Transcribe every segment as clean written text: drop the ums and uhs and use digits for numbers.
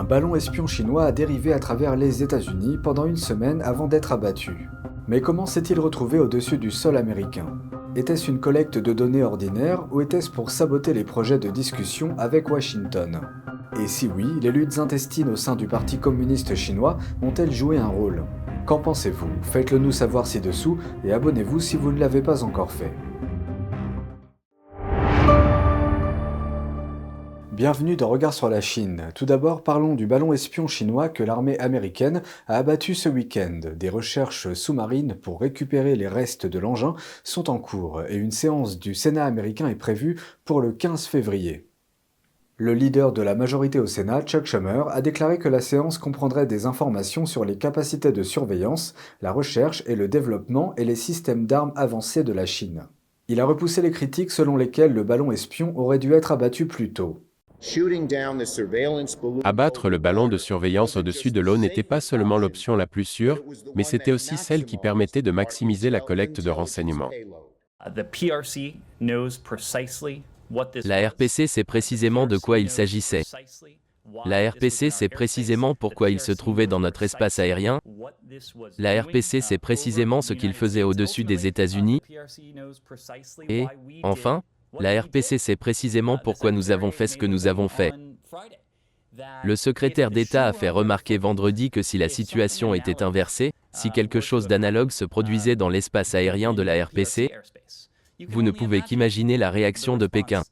Un ballon espion chinois a dérivé à travers les États-Unis pendant une semaine avant d'être abattu. Mais comment s'est-il retrouvé au-dessus du sol américain? Était-ce une collecte de données ordinaire ou était-ce pour saboter les projets de discussion avec Washington? Et si oui, les luttes intestines au sein du Parti communiste chinois ont-elles joué un rôle? Qu'en pensez-vous? Faites-le nous savoir ci-dessous et abonnez-vous si vous ne l'avez pas encore fait. Bienvenue dans Regard sur la Chine. Tout d'abord, parlons du ballon espion chinois que l'armée américaine a abattu ce week-end. Des recherches sous-marines pour récupérer les restes de l'engin sont en cours et une séance du Sénat américain est prévue pour le 15 février. Le leader de la majorité au Sénat, Chuck Schumer, a déclaré que la séance comprendrait des informations sur les capacités de surveillance, la recherche et le développement et les systèmes d'armes avancés de la Chine. Il a repoussé les critiques selon lesquelles le ballon espion aurait dû être abattu plus tôt. Abattre le ballon de surveillance au-dessus de l'eau n'était pas seulement l'option la plus sûre, mais c'était aussi celle qui permettait de maximiser la collecte de renseignements. La RPC sait précisément de quoi il s'agissait. La RPC sait précisément pourquoi il se trouvait dans notre espace aérien. La RPC sait précisément ce qu'il faisait au-dessus des États-Unis. Et, enfin, la RPC sait précisément pourquoi nous avons fait ce que nous avons fait. Le secrétaire d'État a fait remarquer vendredi que si la situation était inversée, si quelque chose d'analogue se produisait dans l'espace aérien de la RPC, vous ne pouvez qu'imaginer la réaction de Pékin.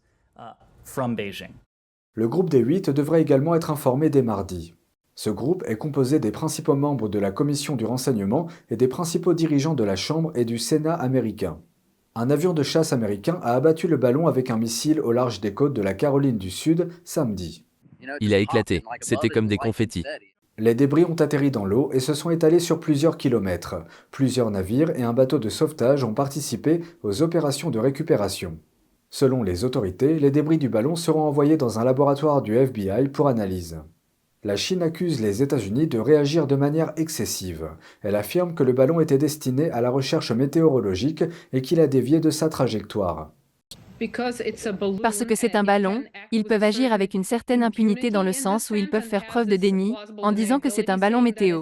Le groupe des 8 devrait également être informé dès mardi. Ce groupe est composé des principaux membres de la Commission du renseignement et des principaux dirigeants de la Chambre et du Sénat américain. Un avion de chasse américain a abattu le ballon avec un missile au large des côtes de la Caroline du Sud samedi. Il a éclaté, c'était comme des confettis. Les débris ont atterri dans l'eau et se sont étalés sur plusieurs kilomètres. Plusieurs navires et un bateau de sauvetage ont participé aux opérations de récupération. Selon les autorités, les débris du ballon seront envoyés dans un laboratoire du FBI pour analyse. La Chine accuse les États-Unis de réagir de manière excessive. Elle affirme que le ballon était destiné à la recherche météorologique et qu'il a dévié de sa trajectoire. Parce que c'est un ballon, ils peuvent agir avec une certaine impunité dans le sens où ils peuvent faire preuve de déni, en disant que c'est un ballon météo.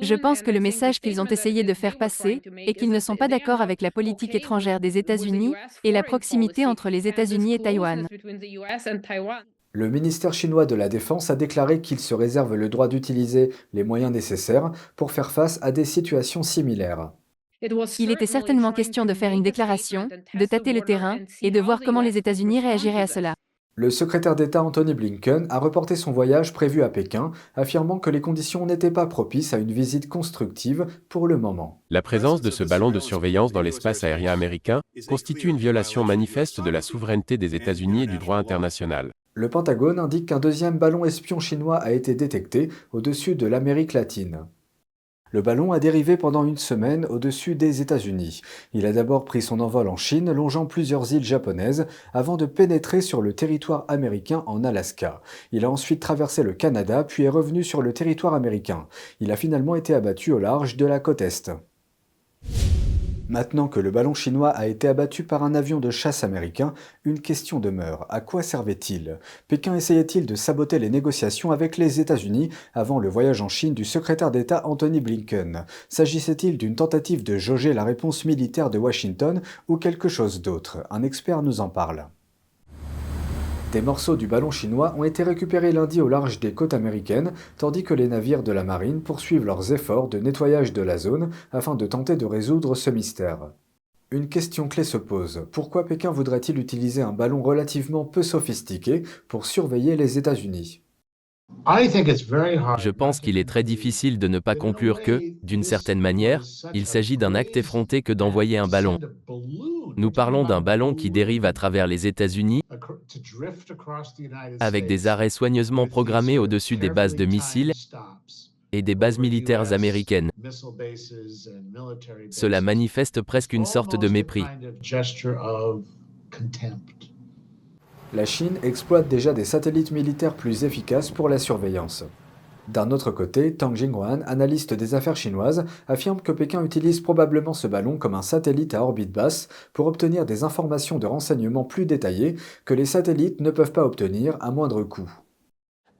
Je pense que le message qu'ils ont essayé de faire passer est qu'ils ne sont pas d'accord avec la politique étrangère des États-Unis et la proximité entre les États-Unis et Taïwan. Le ministère chinois de la Défense a déclaré qu'il se réserve le droit d'utiliser les moyens nécessaires pour faire face à des situations similaires. Il était certainement question de faire une déclaration, de tâter le terrain et de voir comment les États-Unis réagiraient à cela. Le secrétaire d'État Antony Blinken a reporté son voyage prévu à Pékin, affirmant que les conditions n'étaient pas propices à une visite constructive pour le moment. La présence de ce ballon de surveillance dans l'espace aérien américain constitue une violation manifeste de la souveraineté des États-Unis et du droit international. Le Pentagone indique qu'un deuxième ballon espion chinois a été détecté au-dessus de l'Amérique latine. Le ballon a dérivé pendant une semaine au-dessus des États-Unis. Il a d'abord pris son envol en Chine, longeant plusieurs îles japonaises, avant de pénétrer sur le territoire américain en Alaska. Il a ensuite traversé le Canada, puis est revenu sur le territoire américain. Il a finalement été abattu au large de la côte Est. Maintenant que le ballon chinois a été abattu par un avion de chasse américain, une question demeure. À quoi servait-il? Pékin essayait-il de saboter les négociations avec les États-Unis avant le voyage en Chine du secrétaire d'État Antony Blinken? S'agissait-il d'une tentative de jauger la réponse militaire de Washington ou quelque chose d'autre? Un expert nous en parle. Des morceaux du ballon chinois ont été récupérés lundi au large des côtes américaines, tandis que les navires de la marine poursuivent leurs efforts de nettoyage de la zone afin de tenter de résoudre ce mystère. Une question clé se pose. Pourquoi Pékin voudrait-il utiliser un ballon relativement peu sophistiqué pour surveiller les États-Unis? Je pense qu'il est très difficile de ne pas conclure que, d'une certaine manière, il s'agit d'un acte effronté que d'envoyer un ballon. Nous parlons d'un ballon qui dérive à travers les États-Unis, avec des arrêts soigneusement programmés au-dessus des bases de missiles et des bases militaires américaines. Cela manifeste presque une sorte de mépris. La Chine exploite déjà des satellites militaires plus efficaces pour la surveillance. D'un autre côté, Tang Jinghuan, analyste des affaires chinoises, affirme que Pékin utilise probablement ce ballon comme un satellite à orbite basse pour obtenir des informations de renseignement plus détaillées que les satellites ne peuvent pas obtenir à moindre coût.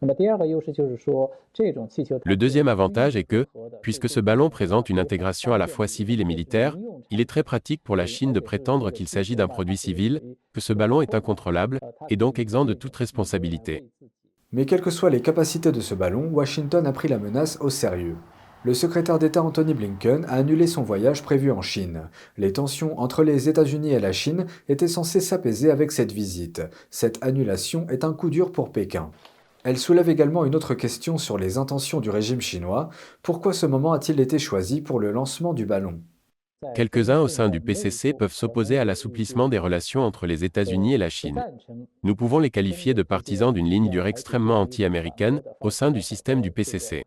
Le deuxième avantage est que, puisque ce ballon présente une intégration à la fois civile et militaire, il est très pratique pour la Chine de prétendre qu'il s'agit d'un produit civil, que ce ballon est incontrôlable, et donc exempt de toute responsabilité. Mais quelles que soient les capacités de ce ballon, Washington a pris la menace au sérieux. Le secrétaire d'État Anthony Blinken a annulé son voyage prévu en Chine. Les tensions entre les États-Unis et la Chine étaient censées s'apaiser avec cette visite. Cette annulation est un coup dur pour Pékin. Elle soulève également une autre question sur les intentions du régime chinois. Pourquoi ce moment a-t-il été choisi pour le lancement du ballon ? Quelques-uns au sein du PCC peuvent s'opposer à l'assouplissement des relations entre les États-Unis et la Chine. Nous pouvons les qualifier de partisans d'une ligne dure extrêmement anti-américaine au sein du système du PCC.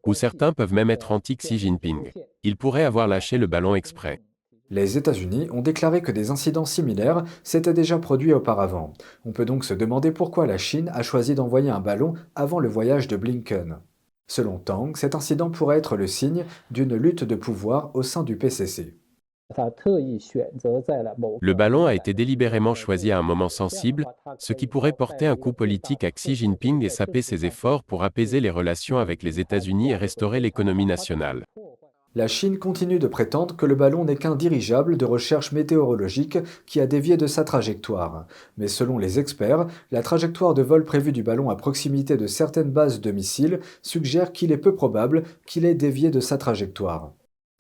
Ou certains peuvent même être anti-Xi Jinping. Ils pourraient avoir lâché le ballon exprès. Les États-Unis ont déclaré que des incidents similaires s'étaient déjà produits auparavant. On peut donc se demander pourquoi la Chine a choisi d'envoyer un ballon avant le voyage de Blinken. Selon Tang, cet incident pourrait être le signe d'une lutte de pouvoir au sein du PCC. Le ballon a été délibérément choisi à un moment sensible, ce qui pourrait porter un coup politique à Xi Jinping et saper ses efforts pour apaiser les relations avec les États-Unis et restaurer l'économie nationale. La Chine continue de prétendre que le ballon n'est qu'un dirigeable de recherche météorologique qui a dévié de sa trajectoire. Mais selon les experts, la trajectoire de vol prévue du ballon à proximité de certaines bases de missiles suggère qu'il est peu probable qu'il ait dévié de sa trajectoire.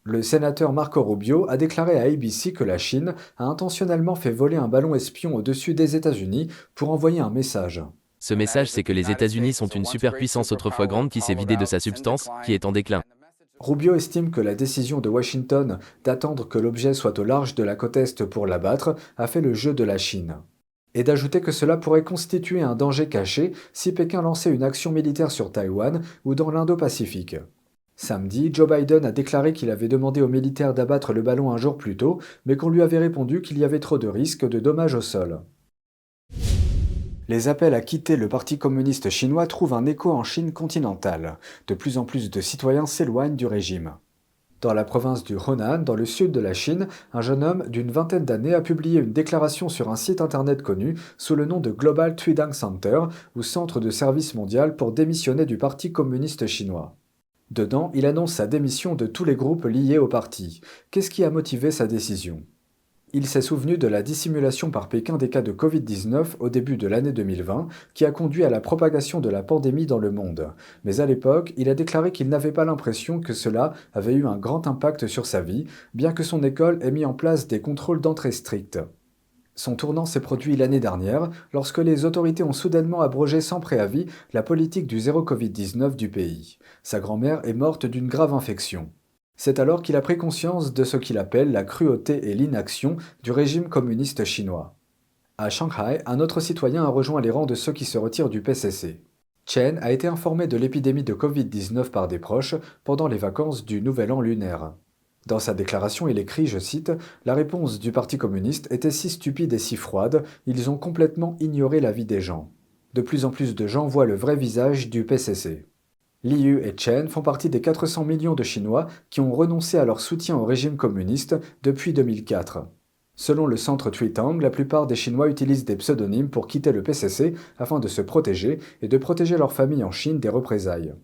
Le sénateur Marco Rubio a déclaré à ABC que la Chine a intentionnellement fait voler un ballon espion au-dessus des États-Unis pour envoyer un message. Ce message, c'est que les États-Unis sont une superpuissance autrefois grande qui s'est vidée de sa substance, qui est en déclin. Rubio estime que la décision de Washington d'attendre que l'objet soit au large de la côte Est pour l'abattre a fait le jeu de la Chine. Et d'ajouter que cela pourrait constituer un danger caché si Pékin lançait une action militaire sur Taïwan ou dans l'Indo-Pacifique. Samedi, Joe Biden a déclaré qu'il avait demandé aux militaires d'abattre le ballon un jour plus tôt, mais qu'on lui avait répondu qu'il y avait trop de risques de dommages au sol. Les appels à quitter le Parti communiste chinois trouvent un écho en Chine continentale. De plus en plus de citoyens s'éloignent du régime. Dans la province du Henan, dans le sud de la Chine, un jeune homme d'une vingtaine d'années a publié une déclaration sur un site internet connu sous le nom de Global Tuidang Center, ou Centre de service mondial pour démissionner du Parti communiste chinois. Dedans, il annonce sa démission de tous les groupes liés au parti. Qu'est-ce qui a motivé sa décision ? Il s'est souvenu de la dissimulation par Pékin des cas de Covid-19 au début de l'année 2020, qui a conduit à la propagation de la pandémie dans le monde. Mais à l'époque, il a déclaré qu'il n'avait pas l'impression que cela avait eu un grand impact sur sa vie, bien que son école ait mis en place des contrôles d'entrée stricts. Son tournant s'est produit l'année dernière, lorsque les autorités ont soudainement abrogé sans préavis la politique du zéro Covid-19 du pays. Sa grand-mère est morte d'une grave infection. C'est alors qu'il a pris conscience de ce qu'il appelle la cruauté et l'inaction du régime communiste chinois. À Shanghai, un autre citoyen a rejoint les rangs de ceux qui se retirent du PCC. Chen a été informé de l'épidémie de Covid-19 par des proches pendant les vacances du Nouvel An lunaire. Dans sa déclaration, il écrit, je cite, « La réponse du Parti communiste était si stupide et si froide, ils ont complètement ignoré la vie des gens. De plus en plus de gens voient le vrai visage du PCC. » Liu et Chen font partie des 400 millions de Chinois qui ont renoncé à leur soutien au régime communiste depuis 2004. Selon le centre Tuitang, la plupart des Chinois utilisent des pseudonymes pour quitter le PCC afin de se protéger et de protéger leur famille en Chine des représailles.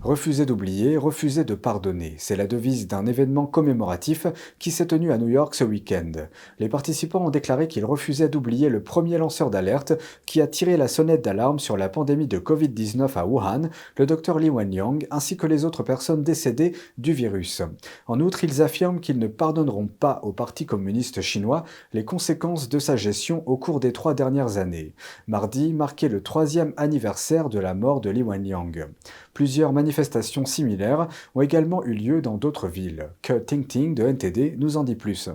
Refuser d'oublier, refuser de pardonner, c'est la devise d'un événement commémoratif qui s'est tenu à New York ce week-end. Les participants ont déclaré qu'ils refusaient d'oublier le premier lanceur d'alerte qui a tiré la sonnette d'alarme sur la pandémie de Covid-19 à Wuhan, le Dr Li Wenliang, ainsi que les autres personnes décédées du virus. En outre, ils affirment qu'ils ne pardonneront pas au Parti communiste chinois les conséquences de sa gestion au cours des 3 dernières années. Mardi marquait le 3e anniversaire de la mort de Li Wenliang. Plusieurs manifestations similaires ont également eu lieu dans d'autres villes. Ke Tingting de NTD nous en dit plus.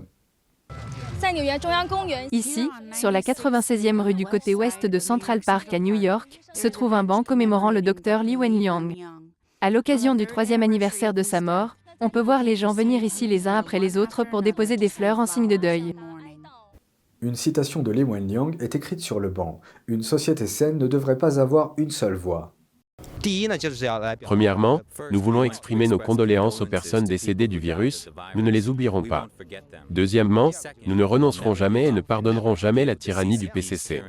Ici, sur la 96e rue du côté ouest de Central Park à New York, se trouve un banc commémorant le Dr Li Wenliang. À l'occasion du 3e anniversaire de sa mort, on peut voir les gens venir ici les uns après les autres pour déposer des fleurs en signe de deuil. Une citation de Li Wenliang est écrite sur le banc. Une société saine ne devrait pas avoir une seule voix. Premièrement, nous voulons exprimer nos condoléances aux personnes décédées du virus, nous ne les oublierons pas. Deuxièmement, nous ne renoncerons jamais et ne pardonnerons jamais la tyrannie du PCC.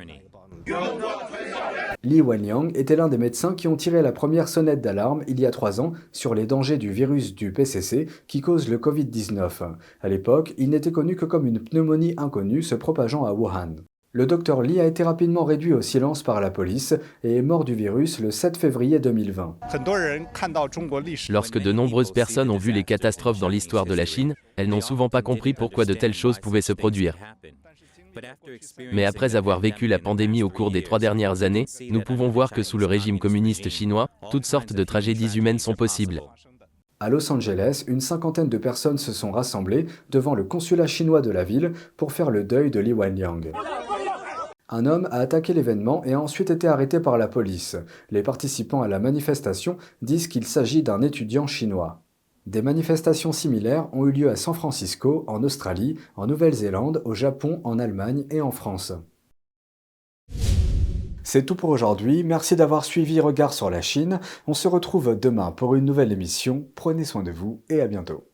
Li Wenliang était l'un des médecins qui ont tiré la première sonnette d'alarme il y a 3 ans sur les dangers du virus du PCC qui cause le Covid-19. À l'époque, il n'était connu que comme une pneumonie inconnue se propageant à Wuhan. Le docteur Li a été rapidement réduit au silence par la police et est mort du virus le 7 février 2020. Lorsque de nombreuses personnes ont vu les catastrophes dans l'histoire de la Chine, elles n'ont souvent pas compris pourquoi de telles choses pouvaient se produire. Mais après avoir vécu la pandémie au cours des 3 dernières années, nous pouvons voir que sous le régime communiste chinois, toutes sortes de tragédies humaines sont possibles. À Los Angeles, une cinquantaine de personnes se sont rassemblées devant le consulat chinois de la ville pour faire le deuil de Li Wenliang. Un homme a attaqué l'événement et a ensuite été arrêté par la police. Les participants à la manifestation disent qu'il s'agit d'un étudiant chinois. Des manifestations similaires ont eu lieu à San Francisco, en Australie, en Nouvelle-Zélande, au Japon, en Allemagne et en France. C'est tout pour aujourd'hui, merci d'avoir suivi Regard sur la Chine. On se retrouve demain pour une nouvelle émission. Prenez soin de vous et à bientôt.